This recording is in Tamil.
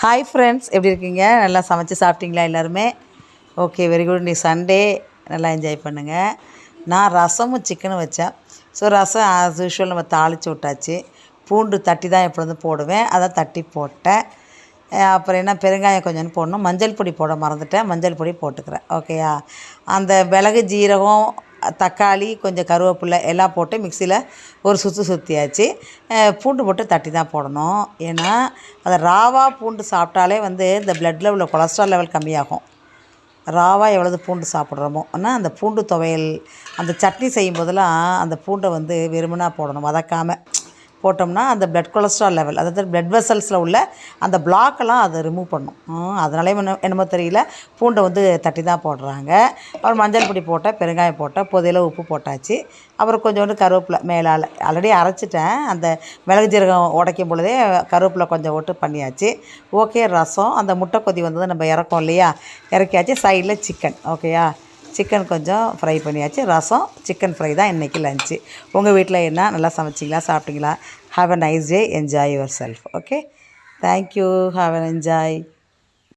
ஹாய் ஃப்ரெண்ட்ஸ், எப்படி இருக்கீங்க? நல்லா சமைச்சு சாப்பிட்டீங்களா எல்லாருமே? Okay, very good. இன்றைக்கி சண்டே, நல்லா என்ஜாய் பண்ணுங்கள். நான் ரசமும் சிக்கனும் வச்சேன். ஸோ ரசம் ஆஸ் யூஷுவல் நம்ம தாளித்து விட்டாச்சு. பூண்டு தட்டி தான் எப்பொழுதும் போடுவேன், அதை தட்டி போட்டேன். அப்புறம் என்ன, பெருங்காயம் கொஞ்சம் போடணும். மஞ்சள் பொடி போட மறந்துட்டேன், மஞ்சள் பொடி போட்டுக்கிறேன். ஓகேயா? அந்த மிளகு, ஜீரகம், தக்காளி, கொஞ்சம் கருவேப்பிலை எல்லாம் போட்டு மிக்சியில் ஒரு சுற்றியாச்சு. பூண்டு போட்டு தட்டி தான் போடணும். ஏன்னா அதை ராவாக பூண்டு சாப்பிட்டாலே இந்த பிளட்டில் உள்ள கொலஸ்ட்ரால் லெவல் கம்மியாகும். ராவாக எவ்வளவு பூண்டு சாப்பிட்றோமோ, ஆனால் அந்த பூண்டு துவையல், அந்த சட்னி செய்யும் போதெல்லாம் அந்த பூண்டை வெறுமனாக போடணும், வதக்காமல் போட்டோம்னா அந்த பிளட் கொலஸ்ட்ரால் லெவல், அதாவது பிளட் வெசல்ஸில் உள்ள அந்த பிளாக்கெல்லாம் அதை ரிமூவ் பண்ணும். அதனாலே என்னமோ தெரியல, பூண்டை தட்டி தான் போடுறாங்க. அப்புறம் மஞ்சள் பொடி போட்டேன், பெருங்காயம் போட்டேன், புதியில உப்பு போட்டாச்சு. அப்புறம் கொஞ்சோண்டு கருவேப்பிலை மேலால் ஆல்ரெடி அரைச்சிட்டேன். அந்த மிளகு ஜீரகம் உடைக்கும் பொழுதே கருவேப்பிலை கொஞ்சம் போட்டு பண்ணியாச்சு. ஓகே, ரசம், அந்த முட்டை கொதி நம்ம இறக்கோம் இல்லையா, இறக்கியாச்சு. சைடில் சிக்கன். ஓகேயா? சிக்கன் கொஞ்சம் ஃப்ரை பண்ணியாச்சு. ரசம், சிக்கன் ஃப்ரை தான் இன்றைக்கி லன்ச்சு. உங்கள் வீட்டில் என்ன, நல்லா சமைச்சிங்களா, சாப்பிட்டீங்களா? Have a nice day, enjoy your self. Okay, thank you, have an enjoy.